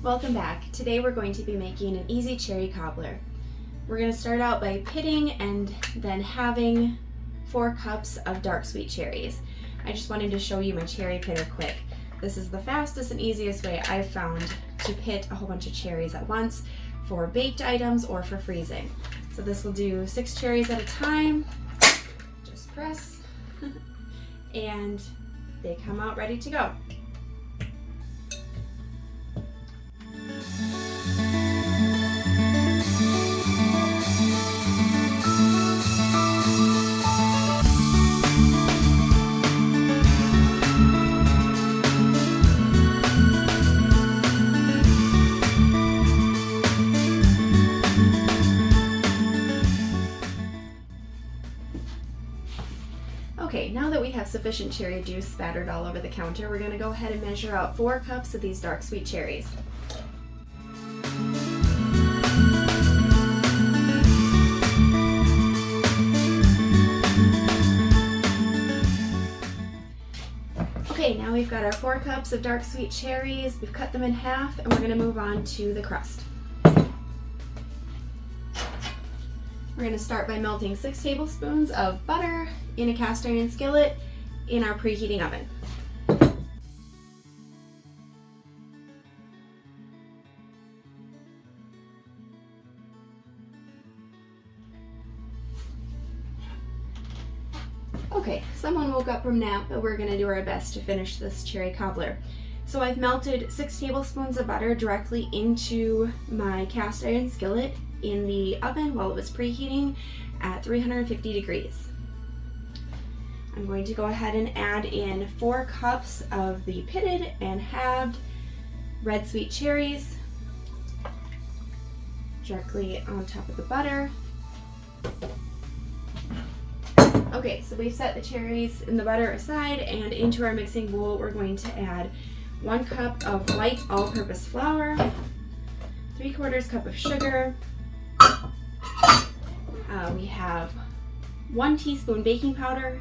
Welcome back. Today we're going to be making an easy cherry cobbler. We're going to start out by pitting and then having 4 cups of dark sweet cherries. I just wanted to show you my cherry pitter quick. This is the fastest and easiest way I've found to pit a whole bunch of cherries at once for baked items or for freezing. So this will do 6 cherries at a time. Just press and they come out ready to go. Okay, now that we have sufficient cherry juice spattered all over the counter, we're going to go ahead and measure out 4 cups of these dark sweet cherries. Okay, now we've got our 4 cups of dark sweet cherries. We've cut them in half and we're going to move on to the crust. We're going to start by melting 6 tablespoons of butter in a cast iron skillet in our preheating oven. Okay, someone woke up from nap, but we're going to do our best to finish this cherry cobbler. So I've melted 6 tablespoons of butter directly into my cast iron skillet in the oven while it was preheating at 350 degrees. I'm going to go ahead and add in 4 cups of the pitted and halved red sweet cherries directly on top of the butter. Okay, so we've set the cherries and the butter aside, and into our mixing bowl we're going to add 1 cup of white all-purpose flour, 3/4 cup of sugar. We have 1 teaspoon baking powder,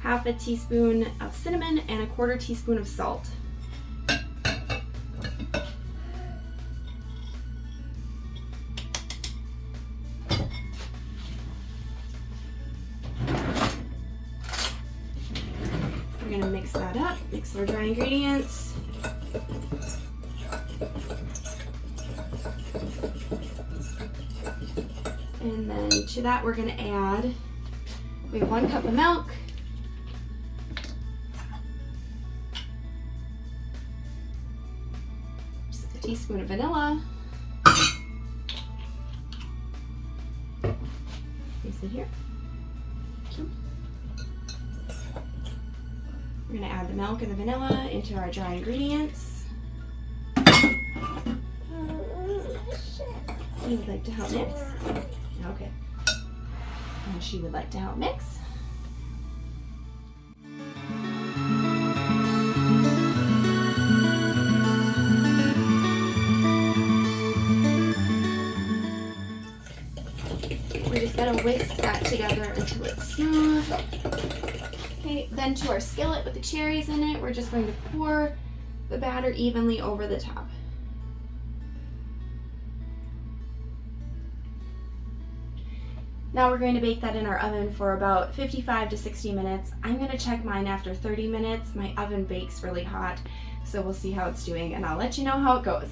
1/2 teaspoon of cinnamon, and 1/4 teaspoon of salt. We're going to mix that up, mix our dry ingredients. And then to that we're going to add, we have 1 cup of milk, just a teaspoon of vanilla, place it here. We're going to add the milk and the vanilla into our dry ingredients. You would like to help mix? Okay. And she would like to help mix. We're just going to whisk that together until it's smooth. Okay, then to our skillet with the cherries in it, we're just going to pour the batter evenly over the top. Now we're going to bake that in our oven for about 55 to 60 minutes. I'm going to check mine after 30 minutes. My oven bakes really hot, so we'll see how it's doing and I'll let you know how it goes.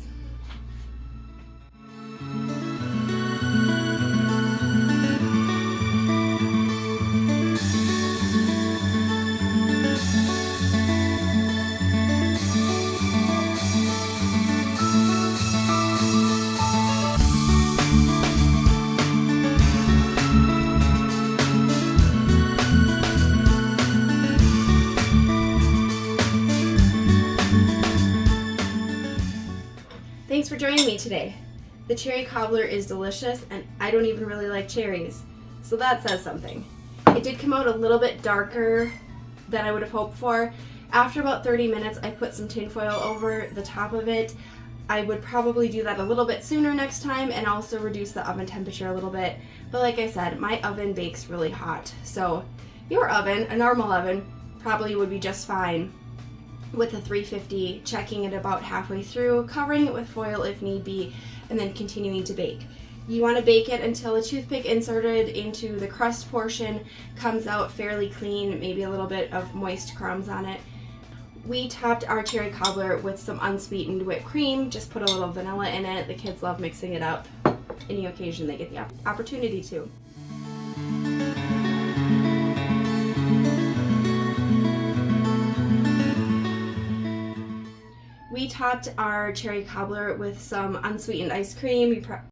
Thanks for joining me today. The cherry cobbler is delicious and I don't even really like cherries, so that says something. It did come out a little bit darker than I would have hoped for. After about 30 minutes I put some tin foil over the top of it. I would probably do that a little bit sooner next time and also reduce the oven temperature a little bit. But like I said, my oven bakes really hot, so your oven, a normal oven, probably would be just fine with a 350, checking it about halfway through, covering it with foil if need be, and then continuing to bake. You want to bake it until the toothpick inserted into the crust portion comes out fairly clean, maybe a little bit of moist crumbs on it. We topped our cherry cobbler with some unsweetened whipped cream, just put a little vanilla in it. The kids love mixing it up any occasion they get the opportunity to. We topped our cherry cobbler with some unsweetened ice cream.